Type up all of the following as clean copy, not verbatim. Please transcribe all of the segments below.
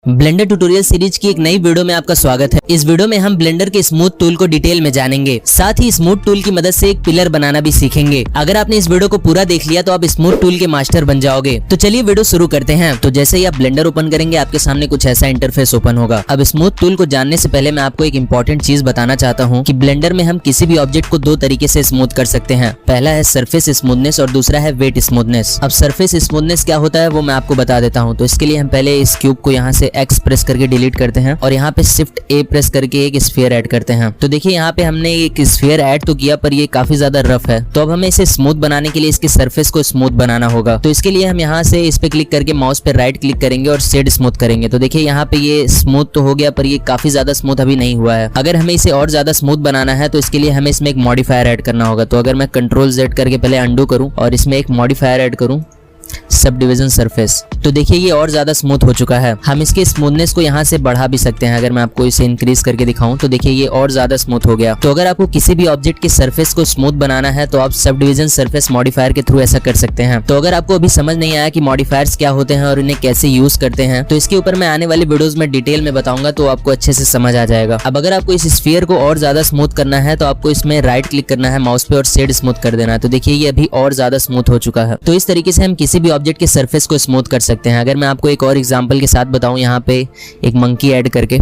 Blender tutorial series की एक नई वीडियो में आपका स्वागत है। इस वीडियो में हम ब्लेंडर के स्मूथ टूल को डिटेल में जानेंगे, साथ ही स्मूथ टूल की मदद से एक पिलर बनाना भी सीखेंगे। अगर आपने इस वीडियो को पूरा देख लिया तो आप स्मूथ टूल के मास्टर बन जाओगे। तो चलिए वीडियो शुरू करते हैं। तो जैसे ही आप ब्लेंडर ओपन करेंगे आपके सामने कुछ ऐसा इंटरफेस ओपन होगा। अब स्मूथ टूल को जानने से पहले मैं आपको एक इंपॉर्टेंट चीज बताना चाहता हूँ कि ब्लेंडर में हम किसी भी ऑब्जेक्ट को दो तरीके से स्मूथ कर सकते हैं। पहला है सरफेस स्मूथनेस और दूसरा है वेट स्मूथनेस। अब सरफेस स्मूथनेस क्या होता है वो मैं आपको बता देता हूँ। तो इसके लिए हम पहले इस क्यूब को यहाँ से एक्स प्रेस करके डिलीट करते हैं और यहाँ पे शिफ्ट ए प्रेस करके एक स्फीयर ऐड करते हैं। तो देखिए यहाँ पे हमने एक स्फीयर ऐड तो किया पर ये काफी ज्यादा रफ है। तो अब हमें इसे स्मूथ बनाने के लिए इसके सरफेस को स्मूथ बनाना होगा। तो इसके लिए हम यहाँ से इस पे क्लिक करके माउस पे राइट क्लिक करेंगे और शेड स्मूथ करेंगे। तो देखिए यहाँ पे ये स्मूथ तो हो गया पर ये काफी ज्यादा स्मूथ अभी नहीं हुआ है। अगर हमें इसे और ज्यादा स्मूथ बनाना है तो इसके लिए हमें इसमें एक मॉडिफायर ऐड करना होगा। तो अगर मैं कंट्रोल Z करके पहले अंडू करूं और इसमें एक मॉडिफायर ऐड करूं सब डिवीजन सरफेस, तो देखिए ये और ज्यादा स्मूथ हो चुका है। हम इसके स्मूथनेस को यहाँ से बढ़ा भी सकते हैं। अगर मैं आपको इसे इंक्रीज करके दिखाऊं तो देखिए ये और ज्यादा स्मूथ हो gया। तो अगर आपको किसी भी ऑब्जेक्ट के सरफेस को स्मूथ बनाना है तो आप सब डिवीजन सरफेस मॉडिफायर के थ्रू ऐसा कर सकते हैं। तो अगर आपको अभी समझ नहीं आया कि मॉडिफायर्स क्या होते हैं और इन्हें कैसे यूज करते हैं तो इसके ऊपर मैं आने वाली वीडियोस में डिटेल में बताऊंगा, तो आपको अच्छे से समझ आ जाएगा। अब अगर आपको इस स्फीयर को और ज्यादा स्मूथ करना है तो आपको इसमें राइट क्लिक करना है माउस पे और शेड स्मूथ कर देना है। तो देखिए ये अभी और ज्यादा स्मूथ हो चुका है। तो इस तरीके से हम किसी भी ऑब्जेक्ट के सरफेस को स्मूथ कर सकते हैं। अगर मैं आपको एक और एग्जांपल के साथ बताऊं, यहाँ पे एक मंकी ऐड करके,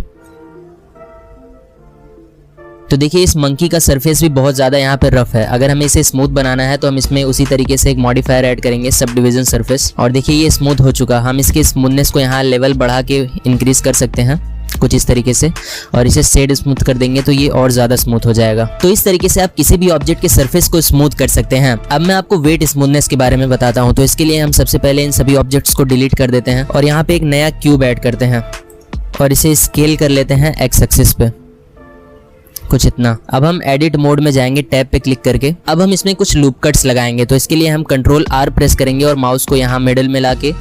तो देखिए इस मंकी का सरफेस भी बहुत ज्यादा यहाँ पे रफ है। अगर हमें इसे स्मूथ बनाना है तो हम इसमें उसी तरीके से एक मॉडिफायर ऐड करेंगे सब डिवीजन सरफेस, और देखिए ये स्मूथ हो चुका। हम इसके स्मूथनेस को यहाँ लेवल बढ़ा के इंक्रीज कर सकते हैं कुछ इस तरीके से, और इसे शेड स्मूथ कर देंगे तो ये और ज्यादा स्मूथ हो जाएगा। तो इस तरीके से आप किसी भी ऑब्जेक्ट के सरफेस को स्मूथ कर सकते हैं। अब मैं आपको वेट स्मूथनेस के बारे में बताता हूँ। तो इसके लिए हम सबसे पहले इन सभी ऑब्जेक्ट्स को डिलीट कर देते हैं और यहाँ पे एक नया क्यूब ऐड करते हैं और इसे स्केल कर लेते हैं एक्स एक्सिस पे कुछ इतना। अब हम एडिट मोड में जाएंगे टैब पे क्लिक करके। अब हम इसमें कुछ लूप कट्स लगाएंगे। तो इसके लिए हम कंट्रोल R प्रेस करेंगे और माउस को यहाँ मिडल में लाके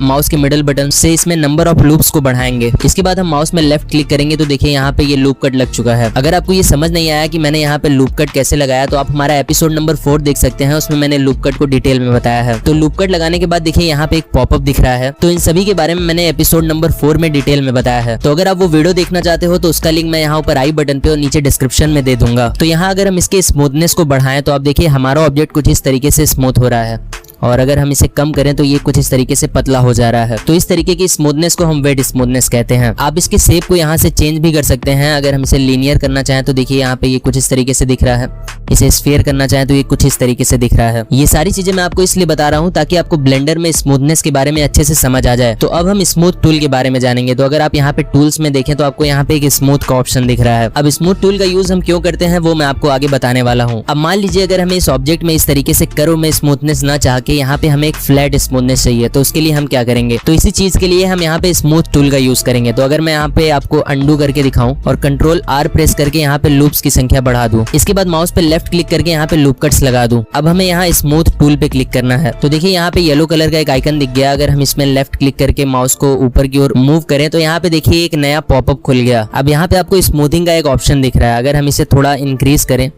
माउस के मिडल बटन से इसमें नंबर ऑफ लूप्स को बढ़ाएंगे। इसके बाद हम माउस में लेफ्ट क्लिक करेंगे तो देखिए यहाँ पे ये लूप कट लग चुका है। अगर आपको ये समझ नहीं आया कि मैंने यहाँ पे लूप कट कैसे लगाया तो आप हमारा एपिसोड नंबर 4 देख सकते हैं, उसमें मैंने लूप कट को डिटेल में बताया है। तो लूप कट लगाने के बाद देखिए यहाँ पे एक पॉपअप दिख रहा है। तो इन सभी के बारे में मैंने एपिसोड नंबर 4 में डिटेल में बताया है। तो अगर आप वो वीडियो देखना चाहते हो तो उसका लिंक मैं यहाँ ऊपर आई बटन पे और नीचे डिस्क्रिप्शन में दे दूंगा। तो यहाँ अगर हम इसके स्मूथनेस को बढ़ाएं तो आप देखिए हमारा ऑब्जेक्ट कुछ इस तरीके से स्मूथ हो रहा है, और अगर हम इसे कम करें तो ये कुछ इस तरीके से पतला हो जा रहा है। तो इस तरीके की स्मूथनेस को हम वेट स्मूथनेस कहते हैं। आप इसके शेप को यहाँ से चेंज भी कर सकते हैं। अगर हम इसे लीनियर करना चाहें तो देखिए यहाँ पे ये कुछ इस तरीके से दिख रहा है, इसे स्फीयर करना चाहें तो ये कुछ इस तरीके से दिख रहा है। ये सारी चीजें मैं आपको इसलिए बता रहा हूँ ताकि आपको ब्लेंडर में स्मूथनेस के बारे में अच्छे से समझ आ जाए। तो अब हम स्मूथ टूल के बारे में जानेंगे। तो अगर आप यहाँ पे टूल्स में देखें तो आपको यहाँ पे एक स्मूथ का ऑप्शन दिख रहा है। अब स्मूथ टूल का यूज हम क्यों करते हैं वो मैं आपको आगे बताने वाला हूँ। अब मान लीजिए अगर हमें इस ऑब्जेक्ट में इस तरीके से कर्व में स्मूथनेस ना चाह के यहाँ पे हमें एक फ्लैट स्मूथनेस चाहिए, तो उसके लिए हम क्या करेंगे, तो इसी चीज के लिए हम यहाँ पे स्मूथ टूल का यूज करेंगे। तो अगर मैं यहाँ पे आपको अंडू करके दिखाऊं और कंट्रोल R प्रेस करके यहाँ पे लूप्स की संख्या बढ़ा दूं, इसके बाद माउस पे लेफ्ट क्लिक करके यहाँ पे लूप कट्स लगा दूं। अब हमें यहाँ स्मूथ टूल पे क्लिक करना है। तो देखिए यहाँ पे येलो कलर का एक आइकन दिख गया। अगर हम इसमें लेफ्ट क्लिक करके माउस को ऊपर की ओर मूव करें तो यहाँ पे देखिए एक नया पॉपअप खुल गया। अब यहाँ पे आपको स्मूथिंग का एक ऑप्शन दिख रहा है। अगर हम इसे थोड़ा इंक्रीज करें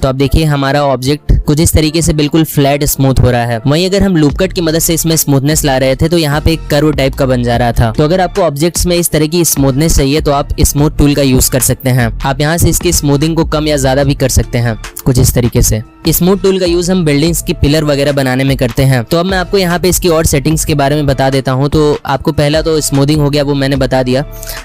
तो आप देखिए हमारा ऑब्जेक्ट कुछ इस तरीके से बिल्कुल फ्लैट स्मूथ हो रहा है। वहीं अगर हम लूप कट की मदद से इसमें स्मूथनेस ला रहे थे तो यहाँ पे एक कर्व टाइप का बन जा रहा था। तो अगर आपको ऑब्जेक्ट्स में इस तरह की स्मूथनेस चाहिए तो आप स्मूथ टूल का यूज कर सकते हैं। आप यहाँ से इसकी स्मूथिंग को कम या ज्यादा भी कर सकते हैं कुछ इस तरीके से। स्मूथ टूल का यूज हम बिल्डिंग्स की पिलर वगैरह बनाने में करते हैं। तो अब मैं आपको यहाँ पे इसकी और सेटिंग्स के बारे में बता देता हूँ। तो आपको पहला तो स्मूथिंग हो गया, वो मैंने बता दिया,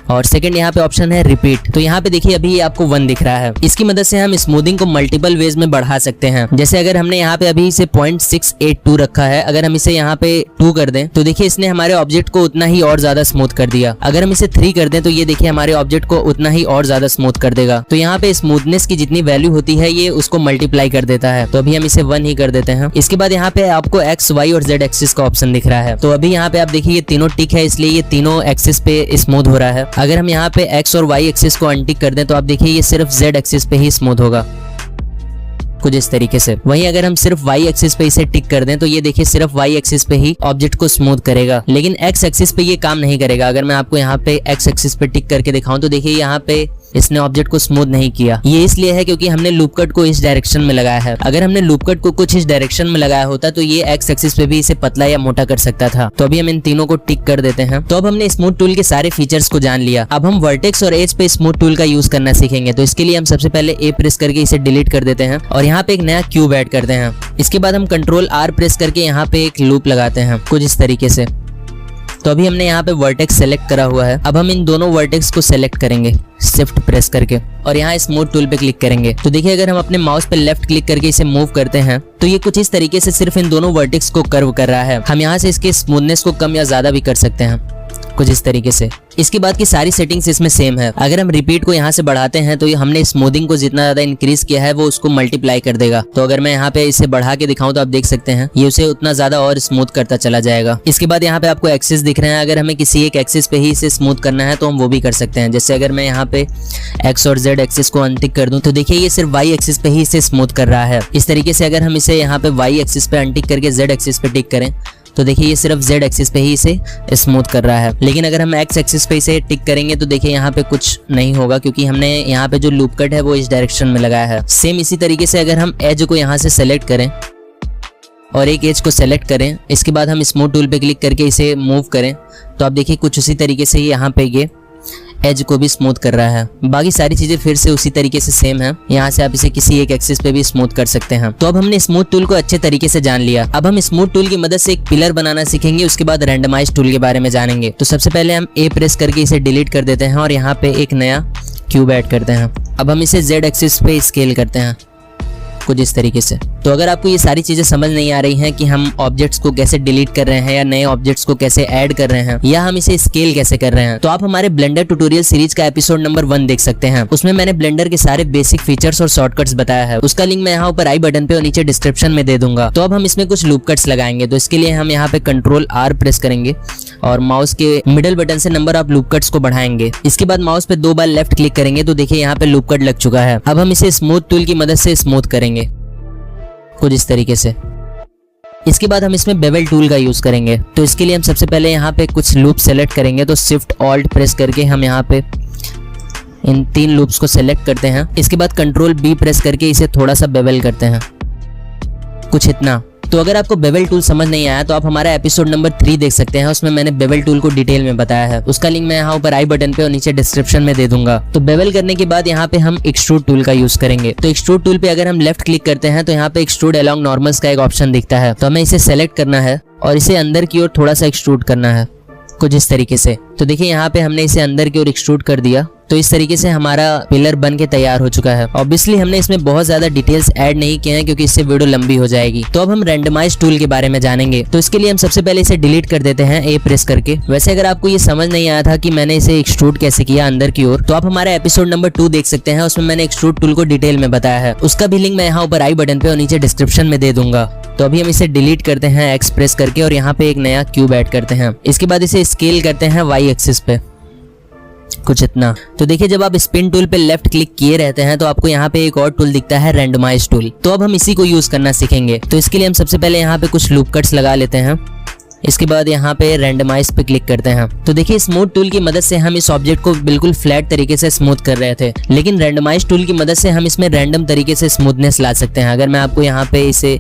और सेकंड यहाँ पे ऑप्शन है रिपीट। तो यहाँ पे देखिए अभी आपको 1 दिख रहा है। इसकी मदद से हम स्मूथिंग को मल्टीपल वेज में बढ़ा सकते हैं। जैसे अगर हमने यहाँ पे अभी इसे 0.682 रखा है, अगर हम इसे यहाँ पे 2 कर दें तो देखिए इसने हमारे ऑब्जेक्ट को उतना ही और ज्यादा स्मूथ कर दिया। अगर हम इसे 3 कर दें तो ये देखिए हमारे ऑब्जेक्ट को उतना ही और ज्यादा स्मूथ कर देगा। तो यहाँ पे स्मूथनेस की जितनी वैल्यू होती है ये उसको मल्टीप्लाई कर देता है। तो अभी हम इसे 1 ही कर देते हैं। इसके बाद यहाँ पे आपको X, Y और Z एक्सिस का ऑप्शन दिख रहा है। तो अभी यहाँ पे आप देखिए ये तीनों टिक है, इसलिए ये तीनों एक्सिस पे स्मूथ हो रहा है। अगर हम यहाँ पे X और Y एक्सिस को अनटिक कर दें तो आप देखिए ये सिर्फ Z एक्सिस पे ही स्मूथ होगा कुछ इस तरीके से। वहीं अगर हम सिर्फ Y एक्सिस पे इसे टिक कर दें तो ये देखिए सिर्फ Y एक्सिस पे ही ऑब्जेक्ट को स्मूथ करेगा, लेकिन X एक्सिस पे ये काम नहीं करेगा। अगर मैं आपको यहाँ पे X एक्सिस पे टिक करके दिखाऊं तो देखिए यहाँ पे इसने ऑब्जेक्ट को स्मूथ नहीं किया। ये इसलिए है क्योंकि हमने लूप कट को इस डायरेक्शन में लगाया है। अगर हमने लूप कट को कुछ इस डायरेक्शन में लगाया होता तो ये एक्स एक्सिस पे भी इसे पतला या मोटा कर सकता था। तो अभी हम इन तीनों को टिक कर देते हैं। तो अब हमने स्मूथ टूल के सारे फीचर्स को जान लिया। अब हम वर्टेक्स और एज पे स्मूथ टूल का यूज करना सीखेंगे। तो इसके लिए हम सबसे पहले ए प्रेस करके इसे डिलीट कर देते हैं और यहाँ पे एक नया क्यूब ऐड करते हैं। इसके बाद हम कंट्रोल आर प्रेस करके यहाँ पे एक लूप लगाते हैं कुछ इस तरीके से। तो अभी हमने यहाँ पे वर्टेक्स सेलेक्ट करा हुआ है। अब हम इन दोनों वर्टेक्स को सेलेक्ट करेंगे शिफ्ट प्रेस करके और यहाँ स्मूथ टूल पे क्लिक करेंगे। तो देखिए अगर हम अपने माउस पे लेफ्ट क्लिक करके इसे मूव करते हैं तो ये कुछ इस तरीके से सिर्फ इन दोनों वर्टेक्स को कर्व कर रहा है। हम यहाँ से इसके स्मूथनेस को कम या ज्यादा भी कर सकते हैं कुछ इस तरीके से। इसके बाद की सारी सेटिंग्स इसमें सेम है। अगर हम रिपीट को यहाँ से बढ़ाते हैं तो ये हमने स्मूथिंग को जितना ज्यादा इंक्रीज किया है वो उसको मल्टीप्लाई कर देगा। तो अगर मैं यहाँ पे इसे बढ़ा के दिखाऊं तो आप देख सकते हैं ये उसे उतना ज्यादा और स्मूथ करता चला जाएगा। इसके बाद यहाँ पे आपको एक्सिस दिख रहे हैं। अगर हमें किसी एक एक्सिस पे ही इसे स्मूथ करना है तो हम वो भी कर सकते हैं। जैसे अगर मैं यहाँ पे एक्स और जेड एक्सिस को अनटिक कर दूं तो देखिए ये सिर्फ वाई एक्सिस पे ही इसे स्मूथ कर रहा है। इस तरीके से अगर हम इसे यहाँ पे वाई एक्सिस पे अनटिक करके जेड एक्सिस पे टिक करें तो देखिए ये सिर्फ Z एक्सिस पे ही इसे स्मूथ कर रहा है। लेकिन अगर हम X एक्सिस पे इसे टिक करेंगे तो देखिए यहाँ पे कुछ नहीं होगा क्योंकि हमने यहाँ पे जो लूप कट है वो इस डायरेक्शन में लगाया है। सेम इसी तरीके से अगर हम एज को यहाँ से सेलेक्ट करें और एक एज को सेलेक्ट करें, इसके बाद हम स्मूथ टूल पे क्लिक करके इसे मूव करें तो आप देखिए कुछ उसी तरीके से यहाँ पे ये एज को भी स्मूथ कर रहा है। बाकी सारी चीजें फिर से उसी तरीके से सेम है। यहाँ से आप इसे किसी एक एक्सिस पे भी स्मूथ कर सकते हैं। तो अब हमने स्मूथ टूल को अच्छे तरीके से जान लिया। अब हम स्मूथ टूल की मदद से एक पिलर बनाना सीखेंगे। उसके बाद रैंडमाइज टूल के बारे में जानेंगे। तो सबसे पहले हम ए प्रेस करके इसे डिलीट कर देते हैं और यहाँ पे एक नया क्यूब ऐड करते हैं। अब हम इसे जेड एक्सिस पे स्केल करते हैं कुछ इस तरीके से। तो अगर आपको ये सारी चीजें समझ नहीं आ रही हैं कि हम ऑब्जेक्ट्स को कैसे डिलीट कर रहे हैं या नए ऑब्जेक्ट्स को कैसे ऐड कर रहे हैं या हम इसे स्केल कैसे कर रहे हैं, तो आप हमारे ब्लेंडर ट्यूटोरियल सीरीज का एपिसोड नंबर 1 देख सकते हैं। उसमें मैंने ब्लेंडर के सारे बेसिक फीचर्स और शॉर्टकट्स बताया है। उसका लिंक मैं यहाँ ऊपर आई बटन पे और नीचे डिस्क्रिप्शन में दे दूंगा। तो अब हम इसमें कुछ लूप कट्स लगाएंगे। तो इसके लिए हम यहाँ पे कंट्रोल आर प्रेस करेंगे और माउस के मिडल बटन से नंबर ऑफ लूप कट्स को बढ़ाएंगे। इसके बाद माउस पे 2 बार लेफ्ट क्लिक करेंगे तो देखिए यहाँ पे लूप कट लग चुका है। अब हम इसे स्मूथ टूल की मदद से स्मूथ करेंगे कुछ इस तरीके से। इसके बाद हम इसमें बेवल टूल का यूज करेंगे। तो इसके लिए हम सबसे पहले यहाँ पे कुछ लूप सेलेक्ट करेंगे। तो शिफ्ट ऑल्ट प्रेस करके हम यहाँ पे इन 3 लूप्स को सेलेक्ट करते हैं। इसके बाद कंट्रोल बी प्रेस करके इसे थोड़ा सा बेवल करते हैं कुछ इतना। तो अगर आपको बेवल टूल समझ नहीं आया तो आप हमारा एपिसोड नंबर 3 देख सकते हैं। उसमें मैंने बेवल टूल को डिटेल में बताया है। उसका लिंक मैं यहाँ ऊपर आई बटन पे और नीचे डिस्क्रिप्शन में दे दूंगा। तो बेवल करने के बाद यहाँ पे हम एक्सट्रूड टूल का यूज करेंगे। तो एक्सट्रूड टूल पे अगर हम लेफ्ट क्लिक करते हैं तो यहाँ पे एक्सट्रूड अलोंग नॉर्मल्स का एक ऑप्शन दिखता है। तो हमें इसे सेलेक्ट करना है और इसे अंदर की ओर थोड़ा सा एक्सट्रूड करना है कुछ इस तरीके से। तो देखिए यहाँ पे हमने इसे अंदर की ओर एक्सट्रूड कर दिया। तो इस तरीके से हमारा पिलर बन के तैयार हो चुका है। ऑब्वियसली हमने इसमें बहुत ज्यादा डिटेल्स ऐड नहीं किए हैं क्योंकि इससे वीडियो लंबी हो जाएगी। तो अब हम रैंडमाइज टूल के बारे में जानेंगे। तो इसके लिए हम सबसे पहले इसे डिलीट कर देते हैं ए प्रेस करके। वैसे अगर आपको ये समझ नहीं आया था कि मैंने इसे एक्सट्रूड कैसे किया अंदर की ओर, तो आप हमारा एपिसोड नंबर 2 देख सकते हैं। उसमें मैंने एक्सट्रूड टूल को डिटेल में बताया है। उसका भी लिंक मैं यहाँ ऊपर आई बटन पे और नीचे डिस्क्रिप्शन में दे दूंगा। तो अभी हम इसे डिलीट करते हैं एक्स प्रेस करके और यहाँ पे एक नया क्यूब ऐड करते हैं। इसके बाद इसे स्केल करते हैं वाई एक्सिस पे कुछ इतना। तो देखिए जब आप स्पिन टूल पे लेफ्ट क्लिक किए रहते हैं तो आपको यहाँ पे एक और टूल दिखता है रैंडमाइज टूल। तो अब हम इसी को यूज करना सीखेंगे। तो इसके लिए हम सबसे पहले यहाँ पे कुछ लूप कट्स लगा लेते हैं। इसके बाद यहाँ पे रैंडमाइज पे क्लिक करते हैं। तो देखिए स्मूथ टूल की मदद से हम इस ऑब्जेक्ट को बिल्कुल फ्लैट तरीके से स्मूथ कर रहे थे, लेकिन रैंडमाइज टूल की मदद से हम इसमें रैंडम तरीके से स्मूथनेस ला सकते हैं। अगर मैं आपको यहाँ पे इसे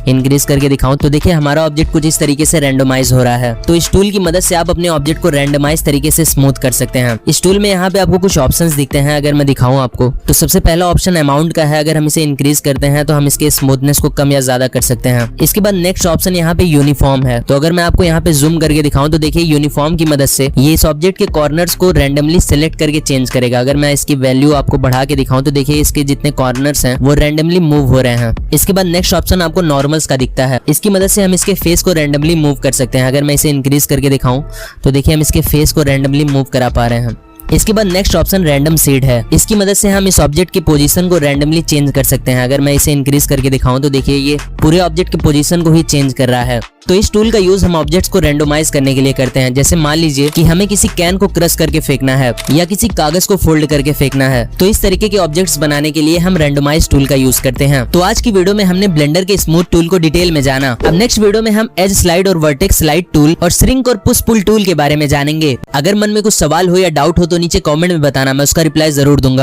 इंक्रीज करके दिखाऊं तो देखिए हमारा ऑब्जेक्ट कुछ इस तरीके से रैंडमाइज हो रहा है। तो इस टूल की मदद से आप अपने ऑब्जेक्ट को रैंडमाइज तरीके से स्मूथ कर सकते हैं। इस टूल में यहाँ पे आपको कुछ ऑप्शंस दिखते हैं। अगर मैं दिखाऊं आपको तो सबसे पहला ऑप्शन अमाउंट का है। अगर हम इसे इंक्रीज करते हैं तो हम इसके स्मूथनेस को कम या ज्यादा कर सकते हैं। इसके बाद नेक्स्ट ऑप्शन यहाँ पे यूनिफॉर्म है। तो अगर मैं आपको यहाँ पे जूम करके दिखाऊं तो देखिए यूनिफॉर्म की मदद से ये इस ऑब्जेक्ट के कॉर्नर्स को रैंडमली सिलेक्ट करके चेंज करेगा। अगर मैं इसकी वैल्यू आपको बढ़ा के दिखाऊं तो देखिए इसके जितने कॉर्नर्स हैं वो रैंडमली मूव हो रहे हैं। इसके बाद नेक्स्ट ऑप्शन आपको नॉर्मल्स का दिखता है। इसकी मदद से हम इसके फेस को रैंडमली मूव कर सकते हैं। अगर मैं इसे इंक्रीज करके दिखाऊं तो देखिए हम इसके फेस को रैंडमली मूव करा पा रहे हैं। इसके बाद नेक्स्ट ऑप्शन रैंडम सीड है। इसकी मदद से हम इस ऑब्जेक्ट की पोजीशन को रैंडमली चेंज कर सकते हैं। अगर मैं इसे इंक्रीज करके दिखाऊं तो देखिए ये पूरे ऑब्जेक्ट की पोजीशन को ही चेंज कर रहा है। तो इस टूल का यूज हम ऑब्जेक्ट्स को रैंडमाइज करने के लिए करते हैं। जैसे मान लीजिए कि हमें किसी कैन को क्रश करके फेंकना है या किसी कागज को फोल्ड करके फेंकना है, तो इस तरीके के ऑब्जेक्ट्स बनाने के लिए हम रैंडमाइज टूल का यूज करते हैं। तो आज की वीडियो में हमने ब्लेंडर के स्मूथ टूल को डिटेल में जाना। अब नेक्स्ट वीडियो में हम एज स्लाइड और वर्टेक्स स्लाइड टूल और श्रिंक और पुश पुल टूल के बारे में जानेंगे। अगर मन में कुछ सवाल हो या डाउट हो तो नीचे कॉमेंट में बताना, मैं उसका रिप्लाई जरूर दूंगा।